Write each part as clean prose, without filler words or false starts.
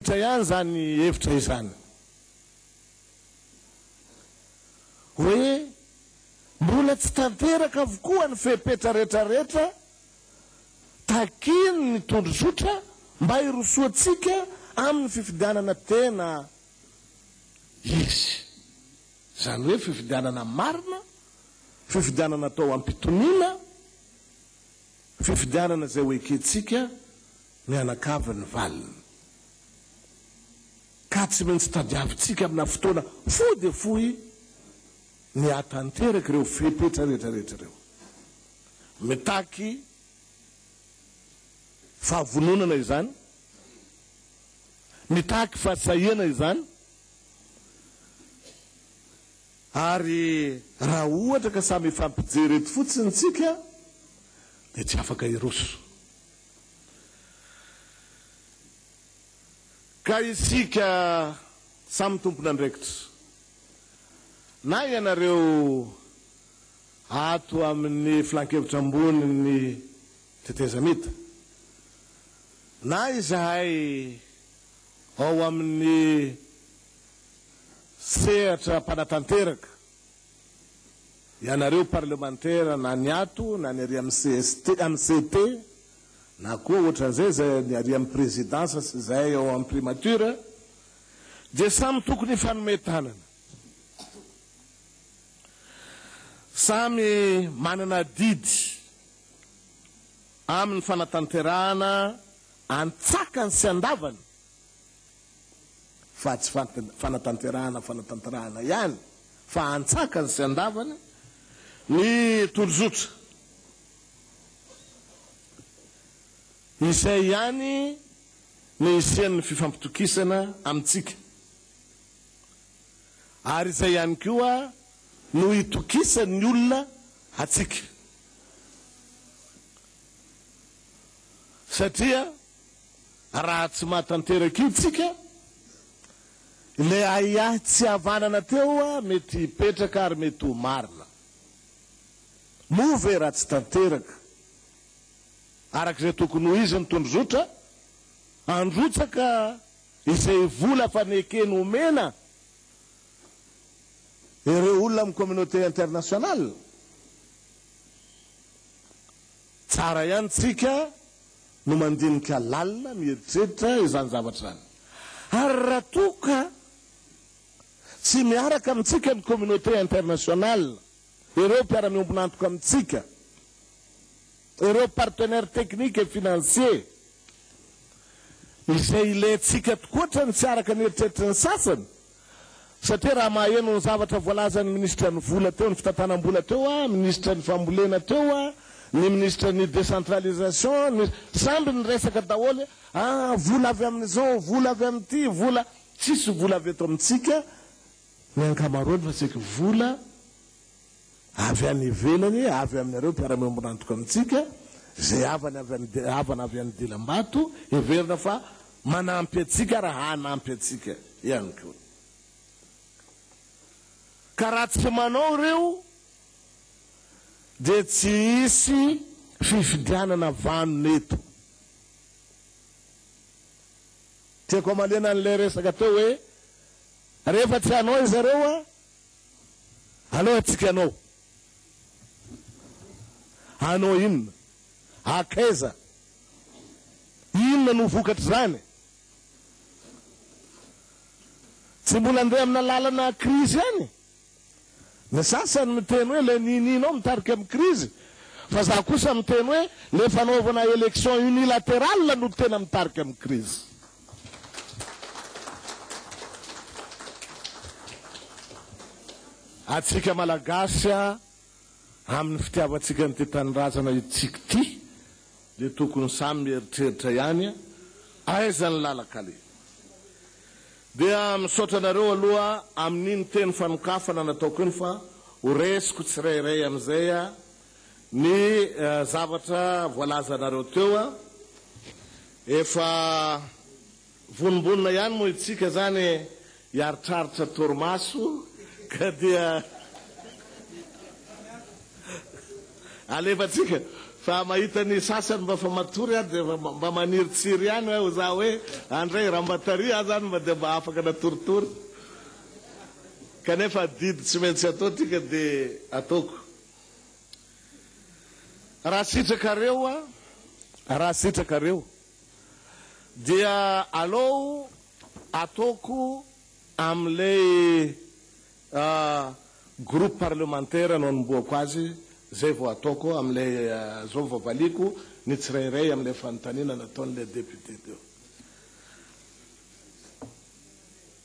ihany zany hevitra izany hoe mbola tsy tanteraka avokoa ny fepetra rehetrarehetra takiny ny tondrosotra mba hirosoatsika amin'ny fifidianana tena izy zany hoe fifidianana marina, fifidianana atao ampitoniana, fifidianana zay hoeketsika mianakavy ny valiny ka tsy maintsy tadiavitsika amina fotoana fo de fohy ny atanteraka ireo fepetra rehetrarehetra ireo mitaky fahavononana izany, mitaky fahasahiana izany, ary raha ohatra ka samy ifampijereto fotsiny tsika dia tsy afaka iroso. Ka isika samy tompona andraikitra na ianareo ato amin'ny filan-kevitra ambony ny tetezamita na izahay ao amin'ny sehatra mpanatanteraka ianareo parlementaire na ny ato na ny ary amin'ny CT na koa ohatran'izay zay ny ary amin'ny présidence sy zay ao amin'ny primature dia samy tokony ifanometanana, samy manana didy amin'ny fanatanterahana antsakany sy andavany fa tsy fanatanterahana ihany fa antsakany sy andavany ny tondrozotra izay ihany ny isian'ny fifampitokisana amintsika ary izay ihany koa no hitokisan'ny olona atsika satria raha tsy mahatanteraka io tsika le aiahy tsy havanana teo mety hipetraka ary mety ho marina move raha tsy tanteraka arak'izay tokony ho izy ny tondrozotra androtsaka izay vola fanekeny omena ireo olona amin'ny communauté internationale tsara ihany tsika no mandinika lalina mieritreritra izany zavatra zany ary raha toka tsy miaraka amintsika ny communauté internationale ireo mpiara-miombonantoka amintsika ireo partenaire technique et financier izay ilentsika tokoatra ny tsy araka ny eritreritra ny sasany satria raha maheno ny zavatra voalazan'ny ministra ny vola teo ny fitantanam-bola teo ministra ny fambolena teo ny ministra ny décentralisation samby ny resaka daholo vola avy amin'izao vola avy amin'ity vola tsisy vola avy eto amintsika ny ankamaroany fa tsika vola avy any ivelany avy aminareo mpiara-miombonantoka amintsika zay havana avy any dilam-bato heverina fa manampy atsika raha hanampy atsika ihany koa ka raha tsy manao ireo dia tsy hisy fifidianana vanona eto tiako amalena an'ilay resaka teo hoe rehefa tsy hanao izareo aleo atsika anao inona akaiza inona no vokatra zany tsy mbola andeha amina lalana krizy any ny sasany miteny hoe le nininao mitarika amin'ny krizy fa za kosa miteny hoe le fanaovana élection unilatérale no tena mitarika amin'ny krizy atsika malagasy amin'ny fitiavatsika ny tetanindrazana itsika ty dia tokony samy mieritreritra ihany aizany lalakale dia misaotra anareo aloha amin'iny teny fanokafana nataoko iny fa ho resiko tsirairay amin'izay ny zavatra voalazanareo teo efa vonombonina ihany moa itsika zany hiaritraritra torimaso ka dia alefatsika fa mahita ny sasany mba fa matory dia mba maniry tsiry ihany hoe za hoe andray Rambatary zany mba dia mba afaka natoritory kanefa didy tsy maintsy atao tika dia ataoko raha sitrakareo dia aleo ataoko am'lay groupe parlementaire no anomboako azy zay vao ataoko am'lay zao vao valiko ny tsirairay am'lay fanontaniana nataon'lay député teo.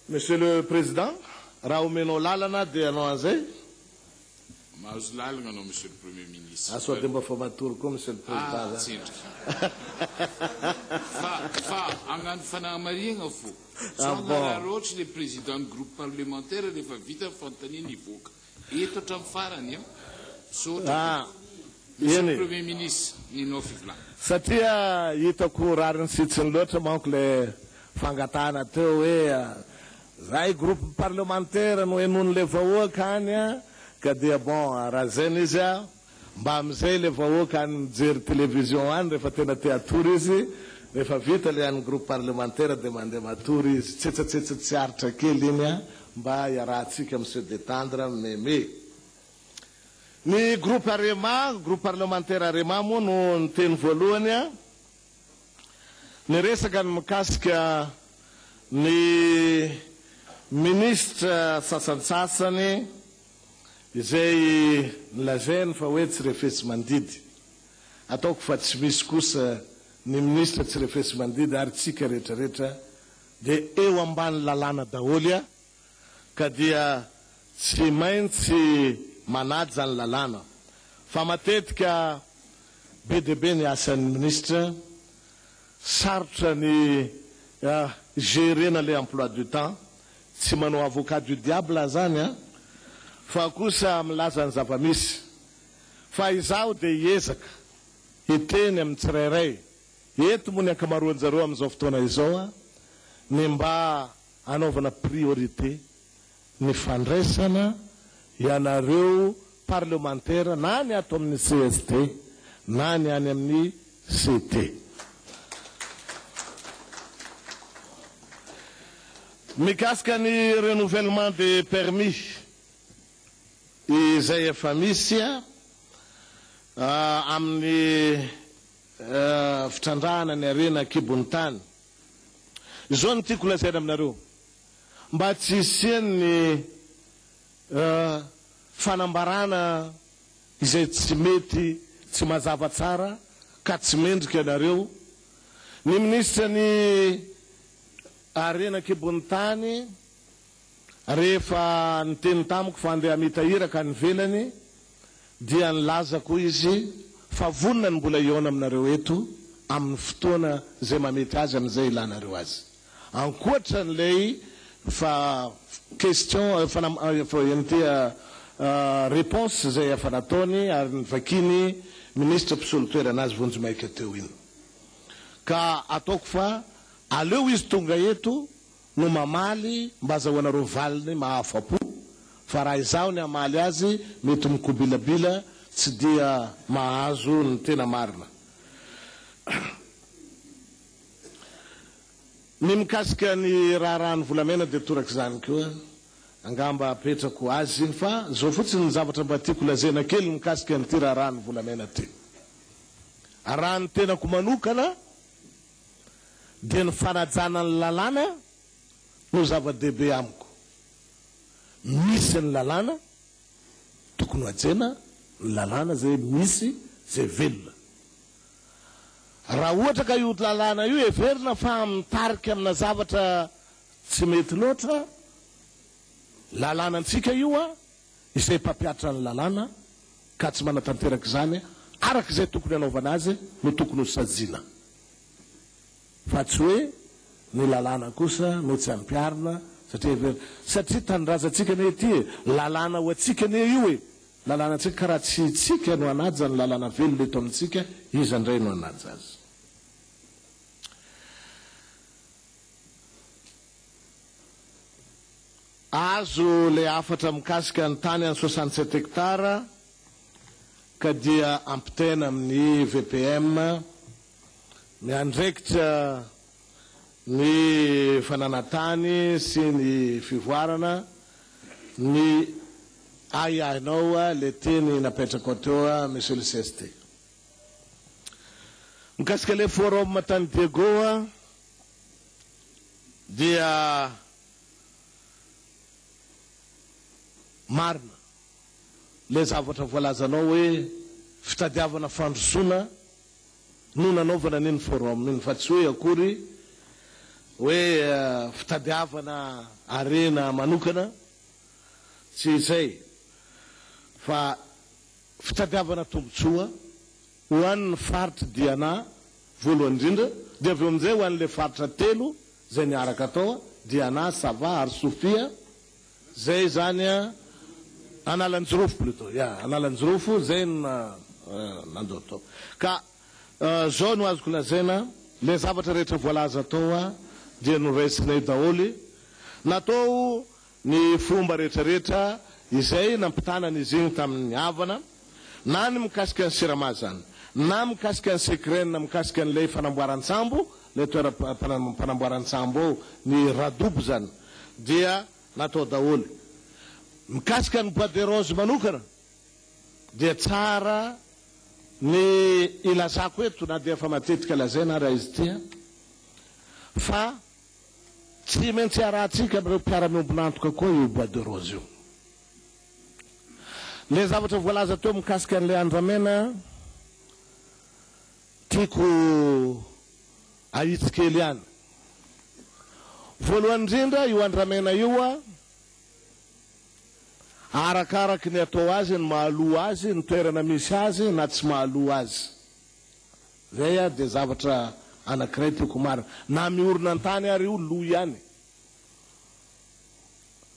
Monsieur le Président, raha omenao lalana dia anao an'izay. Mahazo lalana anao Monsieur le Premier ministre. Aso dia mba fa matory koa Monsieur le Président. Fa hagnano fanahamariana fo. Raha ohatry le président du groupe parlementaire rehefa vita fanontaniana ivoaka. Eto hatramin'ny farany Monsieur le Premier ministre, ninao fivolagna. Satria hitako rariny sitsiny loatra manko le fangatana teo hoe zay groupe parlementaire no enon'le vahoaka any ka dia bon raha zany izy mba am'izay le vahoaka any mijery télévision any rehefa tena te atory izy rehefa vita le any groupe parlementaire dia mandeha matory izy tsetsatsetsy aritra kely iny mba iarahantsika monsieur détendre meme. Ny groupe Arema, groupe parlementaire Arema moa no nyteny voalohany ny resaka ny mikasika ny ministre sasansasany izay nilazainy fa hoe tsy refesy mandidy ataoko fa tsy misy kosa ny ministre tsy refesy mandidy ary tsika rehetrarehetra dia eo ambany lalàna daholo ka dia tsy maintsy manady zany lalàna fa matetika be dia be ny asan'ny ministre sarotra ny gérena le emploi du temps tsy manao avocat du diable zany fa kosa milaza ny zava-misy fa izaho dia hiezaka hiteny amin'ny tsirairay eto moa ny ankamaroanjareo amin'izao fotoana izao ny mba anaovana priorité ny fandraisana ianareo parlementaire na ny ato amin'ny CST na ny any amin'ny CT. Mikasika ny renouvellement des permis izay efa misy amin'ny fitrandrahana ny arena kibony tany izao ny tiako lazaina aminareo mba tsy isiany fanambarana izay tsy mety tsy mazava tsara ka tsy mendrika ianareo ny ministra ny arena kibony tany rehefa niteny tamiko fa andeha mitahira ka nivelany dia nilazako izy fa vonona ny mbola iona aminareo eto amin'ny fotoana zay mamety azy amin'izay ilanareo azy ankoatra n'lay fa question réponse zay efa nataony ary nivakiny ministre mpisolotoerana azy vonjomaika teo iny ka ataoko fa aleo izy tonga eto no mamaly mba azahoanareo valiny mahafapo fa raha izaho ny amaly azy mety mikobilabila tsy dia mahazo ny tena marina. Ny mikasika ny raha ny volamena dia toraka zany koa angamba apetrako azy iny fa zao fotsiny ny zavatra mba tiako lazaina kely mikasika nyty raha ny volamena ty raha ny tenako manokana dia ny fanajana ny lalàna no zava-dehibe amiko. Misy ny lalàna tokony ajena ny lalàna zay misy zay velona raha ohatra ka io lalàna io everina fa mitarika amina zavatra tsy mety loatra lalànantsika io izay mpampiatra ny lalàna ka tsy manatanteraka izany araka izay tokony anaovana azy no tokony ho sajiana fa tsy hoe ny lalàna kosa no tsy ampiarina satria tanindrazantsika ne ety lalàna ho atsika ne io lalànantsika karaha tsy tsika no anaja ny lalàna velona eto amintsika izy andray no anaja azy. Azo le afatra mikasika ny tany any 67 hectara ka dia ampitena amin'ny VPM miandraikitra ny fananatany sy ny fivoarana ny ayahinao le teny napetraka teo monsieur le CST. Mikasika le forum tany Diego dia marina le zavatra voalazanao hoe fitadiavana fandrosoana no nanaovana niny forum niny fa tsy hoe akory hoe fitadiavana arena manokana tsy izay fa fitadiavana tombotsoa ho an'ny faritra Diana voalohany indrindra dia avy eo amin'izay ho an'le faritra telo zay niaraka tao Diana, Sava ary Sofia zay zany Analanjirofo plutôt Analanjirofo zay nandoa tao ka zao no azoko lazaina le zavatra rehetra voalaza tao dia noraisiny daholy natao ny fomba rehetrarehetra izay nampitana izy igny tamin'ny havana na ny mikasika ny siramazany na mikasika ny sekrena mikasika an'ilay fanamboaran-tsambo le toera fanamboaran-tsambo ny radobo zany dia natao daholy mikasika ny bois de rose manokana dia tsara ny ilazako eto na dia fa matetika lazaina raha izy tia fa tsy maintsy arahantsika amin'ireo mpiara-miombonantoka koa io bois de rose io. Le zavatra voalaza teo mikasika an'ilay andramena tiako ahitsikely ihany. Voalohany indrindra io andramena io arakaraky ny atao azy ny mahaloa azy ny toerana misy azy na tsy mahaloa azy zay dia zavatra anankiray tiako marina na miorina an-tany ary io loa ihany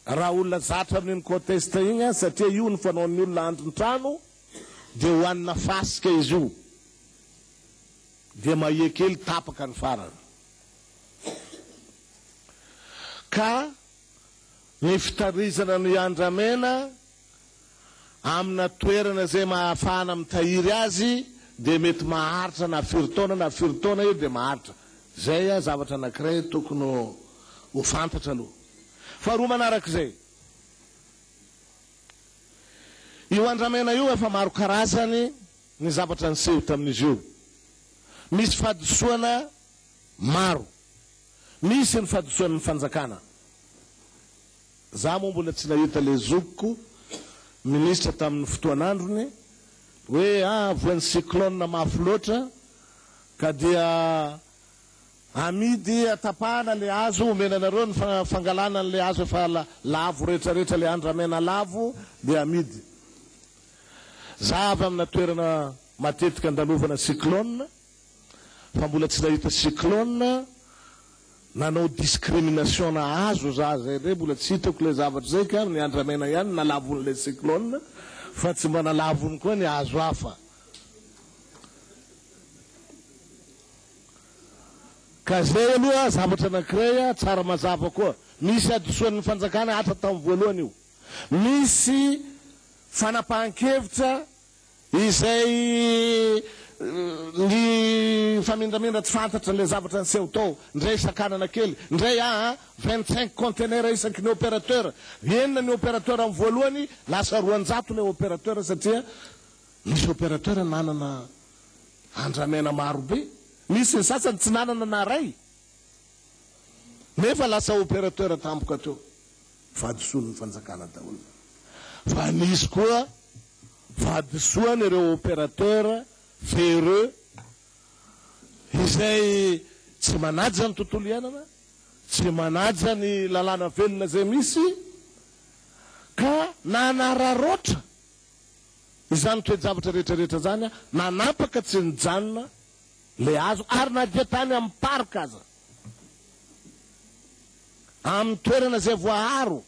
raha olona zatra amin'iny conteste igny satria io ny fanaon'ny olona andro ny trano dia hoanina fasika izy io dia mahekely tapaka ny farany ka ny fitarizana ny andramena amina toerana zay mahafahana mitahiry azy dia mety maharitra na firy taona io dia maharitra zay zavatra anankiray tokony ho fantatra aloha. Faharoa manarak'izay io andramena io efa maro karazany ny zavatra niseho tamin'izy io. Misy fahadisoana maro, misy ny fahadisoana ny fanjakana. Za moa mbola tsy nahita le zokiko ministra tamin'ny fotoan'androny hoe voan'ny cyclone mafy loatra ka dia amidy atapahana le hazo omenanareo ny fangalana le hazo efa lavo rehetrarehetra le andramena lavo dia amidy. Za avy amina toerana matetika andalovana cyclone fa mbola tsy nahita cyclone nanao discrimination na azo za zay re mbola tsy hitako le zavatra zay ka ny andramena ihany nalavon'le cyclone fa tsy mba nalavony koa ny azo hafa. Ka zay aloha zavatra anankiray tsara mazava koa. Misy adisoan'ny fanjakana hatra tamin'ny voalohany io. Misy fanapahan-kevitra izay ny famindramindra tsy fantatra le zavatra niseho tao ndray sakanana kely ndray 25 conteneur isaky ny opérateur enina ny opérateur amin'ny voalohany lasa 200 le opérateur satria misy opérateur nanana andramena maro be misy ny sasany tsy nanana na ray nefa lasa opérateur tampoka teo vadisoan'ny fanjakana daholo. Fa nisy koa vadisoany ireo opérateur ferreux izay tsy manaja ny tontolo iainana tsy manaja ny lalàna velona zay misy ka nanararoatra izany toejavatra rehetrarehetra zany nanapaka tsy nijanona le azo ary nadia tany amin'ny parka aza amin'ny toerana zay voaharo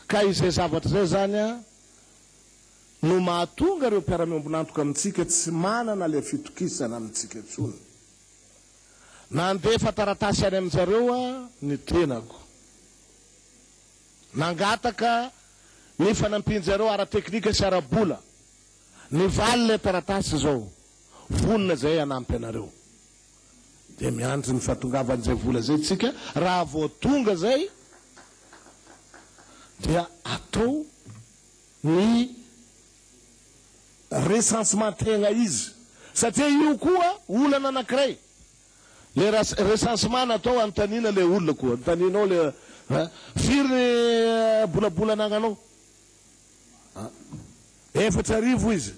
ka izay zavatra zay zany no mahatonga ireo mpiara-miombonantoka amintsika tsy manana le fitokisana amintsika intsony. Nandefa taratasy any amin'izareo ny tenako nangataka ny fanampinjareo ara-teknika sy ara-bola ny valy le taratasy zao vonona zay anampy anareo de miandry ny fahatongavan'izay vola zay tsika raha vao tonga zay dia atao ny recensement tegna izy satria io koa olana anankiray le recensement natao antanina le olona koa antaninao le firy bolabolana agnanao 4,000 izy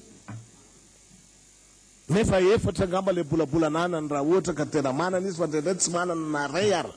nefa 4 angamba le bolabolananany raha ohatra ka tena manana izy fa ndraindray tsy manana na ray ara